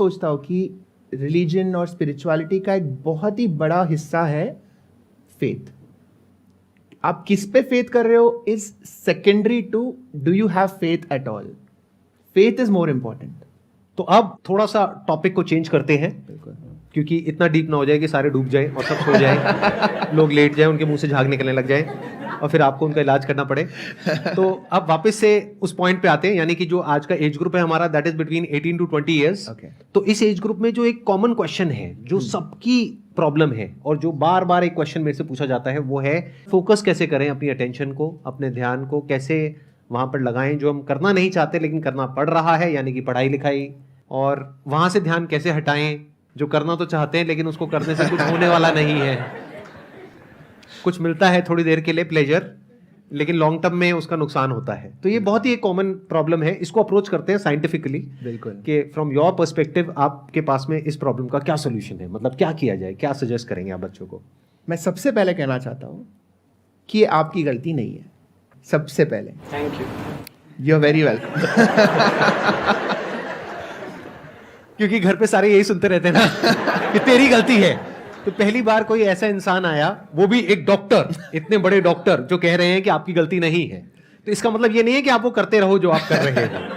सोचता हूँ कि रिलीजन और स्पिरिचुअलिटी का एक बहुत ही बड़ा हिस्सा है फेथ। आप किस पे फेथ कर रहे हो is secondary to do you have faith at all. Faith is more important. तो अब थोड़ा सा टॉपिक को चेंज करते हैं, बिल्कुल, क्योंकि इतना डीप ना हो जाए कि सारे डूब जाएं और सब सो जाएं, लोग लेट जाएं, उनके मुंह से झाग निकलने लग जाए और फिर आपको उनका इलाज करना पड़े। तो अब वापस से उस पॉइंट पे आते हैं, यानी कि जो आज का एज ग्रुप है हमारा, that is between 18 to 20 years. तो इस एज ग्रुप में जो एक कॉमन क्वेश्चन है, जो सबकी प्रॉब्लम है और जो बार बार एक क्वेश्चन मेरे से पूछा जाता है, वो है फोकस कैसे करें अपनी अटेंशन को, अपने ध्यान को कैसे वहां पर लगाएं जो हम करना नहीं चाहते लेकिन करना पड़ रहा है, यानी कि पढ़ाई लिखाई, और वहां से ध्यान कैसे हटाएं जो करना तो चाहते हैं लेकिन उसको करने से कुछ होने वाला नहीं है। कुछ मिलता है थोड़ी देर के लिए प्लेजर, लेकिन लॉन्ग टर्म में उसका नुकसान होता है। तो ये बहुत ही एक कॉमन प्रॉब्लम है। इसको अप्रोच करते हैं साइंटिफिकली। बिल्कुल, कि फ्रॉम योर पर्सपेक्टिव आपके पास में इस प्रॉब्लम का क्या सोल्यूशन है, मतलब क्या किया जाए, क्या सजेस्ट करेंगे आप बच्चों को? मैं सबसे पहले कहना चाहता हूँ कि ये आपकी गलती नहीं है। सबसे पहले thank you. You are very welcome. क्योंकि घर पे सारे यही सुनते रहते हैं ना कि तेरी गलती है। तो पहली बार कोई ऐसा इंसान आया, वो भी एक डॉक्टर, इतने बड़े डॉक्टर, जो कह रहे हैं कि आपकी गलती नहीं है। तो इसका मतलब ये नहीं है कि आप वो करते रहो जो आप कर रहे हैं।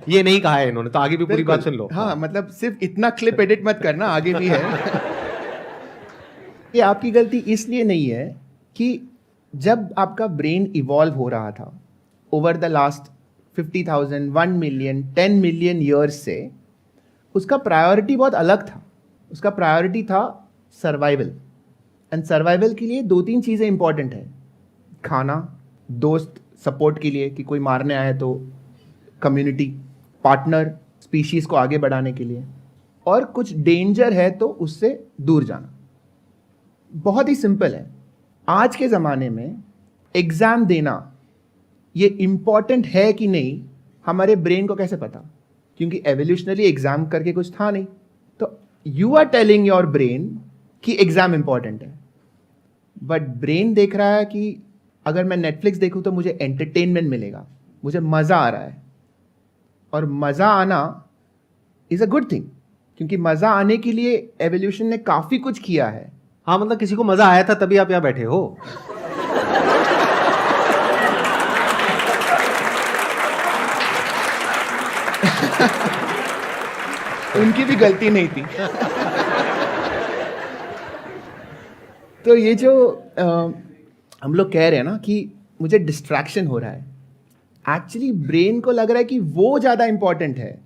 ये नहीं कहा है इन्होंने, तो आगे भी पूरी बात सुन लो। हाँ, मतलब सिर्फ इतना क्लिप एडिट मत करना, आगे भी है। ये आपकी गलती इसलिए नहीं है कि जब आपका ब्रेन इवॉल्व हो रहा था over the last 50,000, 1 million, 10 million years से, उसका प्रायोरिटी बहुत अलग था। उसका प्रायोरिटी था सर्वाइवल। एंड सर्वाइवल के लिए 2-3 चीज़ें इंपॉर्टेंट है। खाना, दोस्त सपोर्ट के लिए कि कोई मारने आए तो, कम्युनिटी, पार्टनर, स्पीशीज़ को आगे बढ़ाने के लिए, और कुछ डेंजर है तो उससे दूर जाना। बहुत ही सिंपल है। आज के ज़माने में एग्ज़ाम देना ये इम्पॉर्टेंट है कि नहीं, हमारे ब्रेन को कैसे पता? क्योंकि एवोल्यूशनरी एग्जाम करके कुछ था नहीं। तो you are telling your brain कि एग्जाम इंपॉर्टेंट है, बट ब्रेन देख रहा है कि अगर मैं नेटफ्लिक्स देखूं तो मुझे एंटरटेनमेंट मिलेगा, मुझे मज़ा आ रहा है। और मज़ा आना इज़ अ गुड थिंग, क्योंकि मज़ा आने के लिए एवोल्यूशन ने काफ़ी कुछ किया है। हाँ, मतलब किसी को मजा आया था तभी आप यहाँ बैठे हो। उनकी भी गलती नहीं थी। तो ये जो हम लोग कह रहे हैं ना कि मुझे डिस्ट्रैक्शन हो रहा है, एक्चुअली ब्रेन को लग रहा है कि वो ज़्यादा इंपॉर्टेंट है,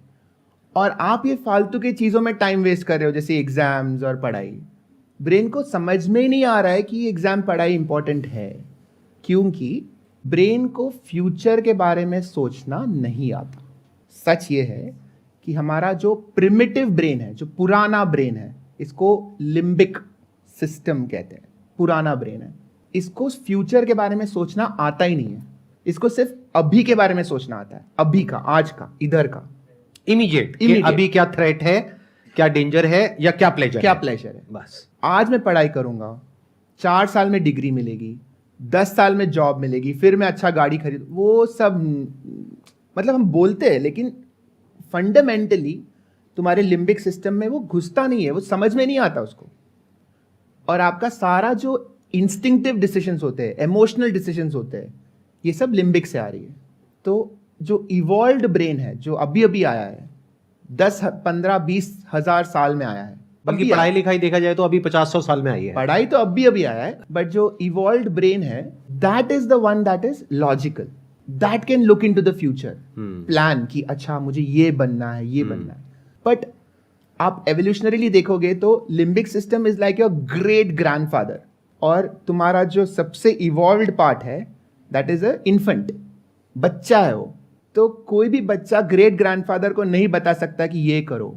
और आप ये फालतू की चीज़ों में टाइम वेस्ट कर रहे हो, जैसे एग्जाम्स और पढ़ाई। ब्रेन को समझ में ही नहीं आ रहा है कि एग्जाम पढ़ाई इंपॉर्टेंट है, क्योंकि ब्रेन को फ्यूचर के बारे में सोचना नहीं आता। सच ये है कि हमारा जो प्रिमिटिव ब्रेन है, जो पुराना ब्रेन है, इसको लिम्बिक सिस्टम कहते हैं, पुराना ब्रेन है, इसको फ्यूचर के बारे में सोचना आता ही नहीं है। इसको सिर्फ अभी के बारे में सोचना आता है, अभी का, आज का, इधर का, इमीडिएट, अभी क्या थ्रेट है, क्या डेंजर है, या क्या प्लेजर है। बस आज मैं पढ़ाई करूंगा, 4 साल में डिग्री मिलेगी, 10 साल में जॉब मिलेगी, फिर मैं अच्छा गाड़ी खरीद, वो सब मतलब हम बोलते हैं, लेकिन फंडामेंटली तुम्हारे लिम्बिक सिस्टम में वो घुसता नहीं है, वो समझ में नहीं आता उसको। और आपका सारा जो इंस्टिंक्टिव डिसीजंस होते हैं, इमोशनल डिसीजंस होते हैं, ये सब लिम्बिक से आ रही है। तो जो इवॉल्व्ड ब्रेन है, जो अभी अभी आया है, 10, 15, 20 हजार साल में आया है। बल्कि पढ़ाई लिखाई देखा जाए तो अभी 50-100 साल में आई है। पढ़ाई तो अभी अभी आया है, बट जो इवॉल्व्ड ब्रेन है, that is the one that is logical, that can look into the future, plan कि अच्छा मुझे ये बनना है, ये बनना है। बट आप एवोल्यूशनरीली देखोगे तो limbic system is like your great grandfather, और तुम्हारा जो सबसे इवॉल्व्ड पार्ट है दैट इज अ इन्फेंट, बच्चा है वो। तो कोई भी बच्चा ग्रेट ग्रैंडफादर को नहीं बता सकता कि ये करो,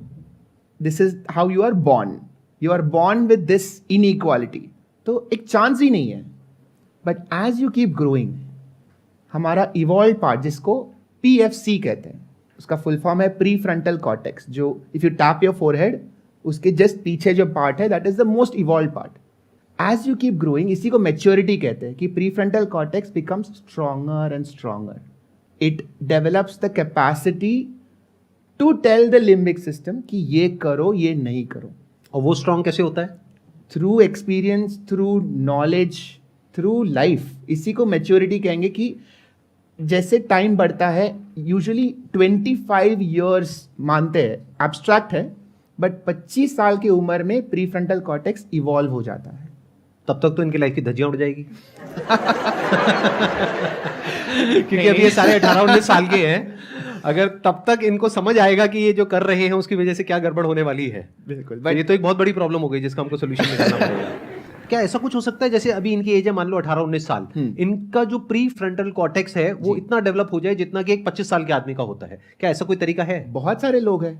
this is how you are born with this inequality. तो एक चांस ही नहीं है। But as you keep growing, हमारा इवॉल्व पार्ट, जिसको PFC कहते हैं, उसका फुल फॉर्म है प्री फ्रंटल कॉर्टेक्स, जो if you tap your forehead, उसके जस्ट पीछे जो पार्ट है, that is the most evolve part. As you keep growing, इसी को मैच्योरिटी कहते हैं, कि pre frontal cortex becomes stronger and stronger. It develops the capacity to tell the limbic system कि ये करो, ये नहीं करो. और वो स्ट्रांग कैसे होता है? Through experience, through knowledge, through life. इसी को मैच्योरिटी कहेंगे कि जैसे टाइम बढ़ता है, यूजुअली 25 ईयर्स मानते हैं, एब्स्ट्रैक्ट है, बट 25 साल की उम्र में प्री फ्रंटल कॉर्टेक्स इवॉल्व हो जाता है. तब तक तो इनकी लाइफ की धज्जियां उड़ जाएगी. क्योंकि अभी ये सारे 18-19 साल के हैं. अगर तब तक इनको समझ आएगा कि ये जो कर रहे हैं उसकी वजह से क्या गड़बड़ होने वाली है. बिल्कुल. बट ये तो एक बहुत बड़ी प्रॉब्लम हो गई जिसका हमको सोल्यूशन निकालना पड़ेगा. क्या ऐसा कुछ हो सकता है जैसे अभी इनकी एज है मान लो 18-19 साल, इनका जो प्री फ्रंटल कॉर्टेक्स है वो इतना डेवलप हो जाए जितना कि एक 25 साल के आदमी का होता है? क्या ऐसा कोई तरीका है? बहुत सारे लोग हैं.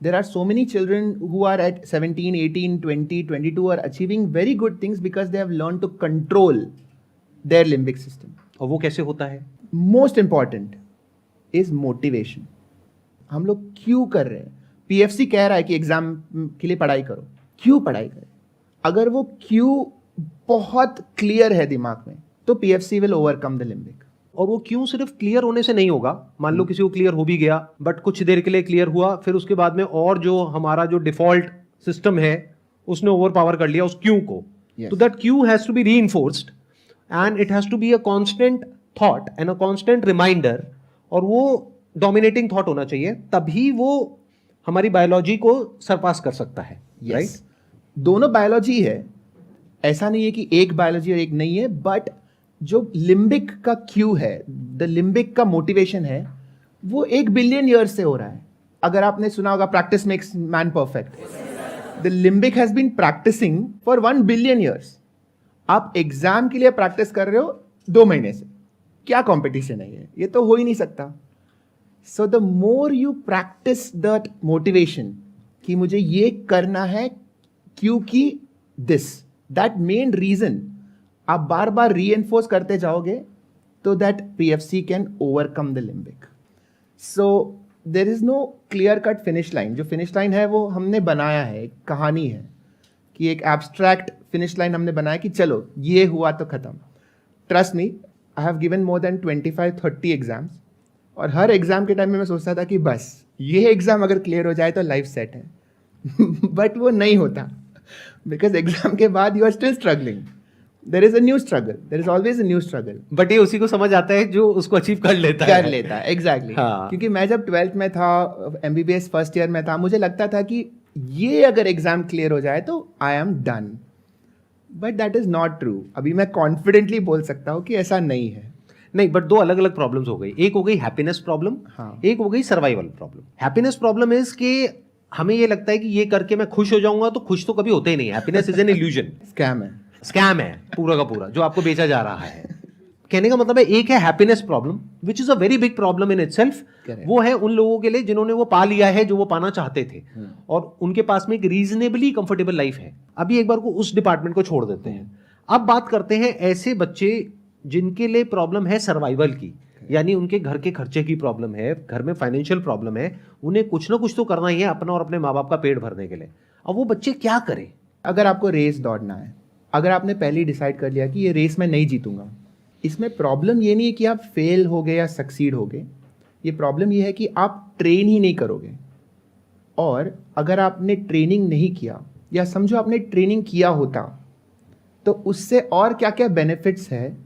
There are so many children who are at 17, 18, 20, 22 are achieving very good things because they have learned to control their limbic system. और वो कैसे होता है? Most important is motivation. हम लोग क्यों कर रहे हैं? PFC कह रहा है कि एग्जाम के लिए पढ़ाई करो. क्यों पढ़ाई करें? अगर वो क्यों बहुत क्लियर है दिमाग में, तो PFC will overcome the limbic. और वो क्यों सिर्फ क्लियर होने से नहीं होगा. मान लो किसी को क्लियर हो भी गया बट कुछ देर के लिए क्लियर हुआ, फिर उसके बाद में और जो हमारा जो डिफॉल्ट सिस्टम है उसने ओवर पावर कर लिया उस क्यू को. तो that cue has to be reinforced and it has to be a constant thought and a constant reminder. और वो डोमिनेटिंग थॉट होना चाहिए, तभी वो हमारी बायोलॉजी को सरपास कर सकता है. राइट? दोनों बायोलॉजी है, ऐसा नहीं है कि एक बायोलॉजी और एक नहीं है, बट जो लिम्बिक का क्यू है, द लिम्बिक का मोटिवेशन है, वो 1 बिलियन ईयर्स से हो रहा है. अगर आपने सुना होगा practice makes man perfect. The limbic has been practicing for 1 billion years. आप एग्जाम के लिए प्रैक्टिस कर रहे हो 2 महीने से. क्या कंपटीशन है ये तो हो ही नहीं सकता. So the more you practice that motivation कि मुझे ये करना है क्योंकि दैट मेन रीजन आप बार बार रीएनफोर्स करते जाओगे तो that PFC can overcome the limbic. So there is no clear cut finish line. जो फिनिश लाइन है वो हमने बनाया है, एक कहानी है कि एक एब्स्ट्रैक्ट फिनिश लाइन हमने बनाया कि चलो ये हुआ तो खत्म. Trust me, I have given more than 25-30 exams, और हर एग्जाम के टाइम में मैं सोचता था कि बस ये एग्जाम अगर क्लियर हो जाए तो लाइफ सेट है. बट वो नहीं होता, बिकॉज एग्जाम के बाद you are still struggling. There is a new struggle. There is always a new struggle. But ये उसी को समझ आता है जो उसको अचीव कर लेता है. Exactly. हाँ. क्योंकि मैं जब 12th में था, MBBS फर्स्ट ईयर में था, मुझे लगता था कि ये अगर एग्जाम क्लियर हो जाए तो I am done. But that is not true. अभी मैं कॉन्फिडेंटली बोल सकता हूँ कि ऐसा नहीं है. नहीं, बट 2 अलग अलग प्रॉब्लम्स हो गई. एक हो गई हैप्पीनेस प्रॉब्लम, एक हो गई survival problem. Happiness problem is कि हमें ये लगता है कि ये करके मैं खुश हो जाऊंगा, तो खुश तो कभी होते ही नहीं. Happiness is an illusion. Scam है पूरा का पूरा जो आपको बेचा जा रहा है. कहने का मतलब है एक है happiness problem which is a very big problem in itself. वो है उन लोगों के लिए जिन्होंने वो पा लिया है जो वो पाना चाहते थे, और उनके पास में एक रीजनेबली कंफर्टेबल लाइफ है. अभी एक बार को उस डिपार्टमेंट को छोड़ देते हैं. अब बात करते हैं ऐसे बच्चे जिनके लिए प्रॉब्लम है सर्वाइवल की, यानी उनके घर के खर्चे की प्रॉब्लम है, घर में फाइनेंशियल प्रॉब्लम है, उन्हें कुछ ना कुछ तो करना ही है अपना और अपने माँ बाप का पेट भरने के लिए. अब वो बच्चे क्या करें? अगर आपको रेस दौड़ना है, अगर आपने पहले ही डिसाइड कर लिया कि ये रेस मैं नहीं जीतूंगा, इसमें प्रॉब्लम ये नहीं है कि आप फेल हो गए या सक्सीड हो गए. ये प्रॉब्लम ये है कि आप ट्रेन ही नहीं करोगे. और अगर आपने ट्रेनिंग नहीं किया, या समझो आपने ट्रेनिंग किया होता, तो उससे और क्या क्या बेनिफिट्स है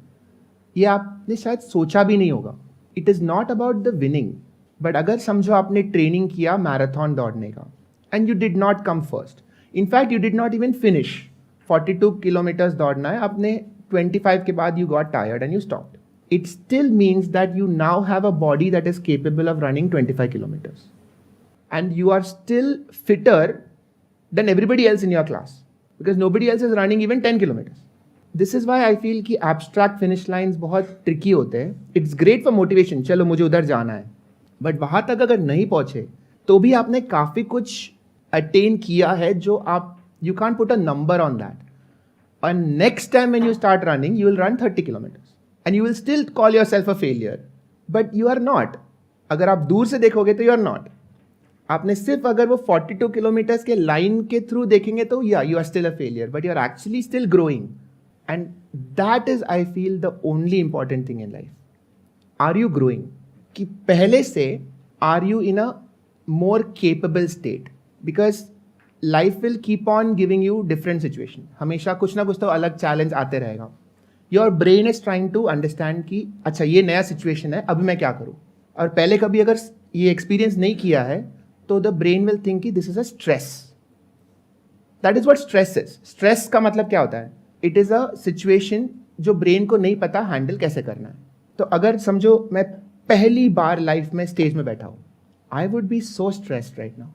ये आपने शायद सोचा भी नहीं होगा. It is not about the winning, but अगर समझो आपने ट्रेनिंग किया मैराथन दौड़ने का and you did not come first, in fact you did not even finish. 42 kilometres दौड़ना है, आपने 25 के बाद you got tired and you stopped. It still means that you now have a body that is capable of running 25 kilometres and you are still fitter than everybody else in your class, because nobody else is running even 10 kilometres. This is why I feel कि abstract finish lines बहुत tricky होते हैं. It's great for motivation, चलो मुझे उधर जाना है, but वहाँ तक अगर नहीं पहुँचे तो भी आपने काफ़ी कुछ अटेन किया है जो आप you can't put a number on that. And next time when you start running, you will run 30 kilometers and you will still call yourself a failure, but you are not. अगर आप दूर से देखोगे तो you are not. आपने सिर्फ अगर वो 42 किलोमीटर्स के लाइन के थ्रू देखेंगे तो yeah, you are still a failure, but you are actually still growing. And that is, I feel, the only important thing in life. Are you growing? कि पहले से are you in a more capable state because life will keep on giving you different situation. हमेशा कुछ ना कुछ तो अलग challenge आते रहेगा. Your brain is trying to understand कि अच्छा ये नया situation है, अभी मैं क्या करूँ. और पहले कभी अगर ये experience नहीं किया है तो the brain will think कि this is a stress. That is what stress is. Stress का मतलब क्या होता है? It is a situation जो brain को नहीं पता handle कैसे करना है. तो अगर समझो मैं पहली बार लाइफ में स्टेज में बैठा हूँ, I would be so stressed right now.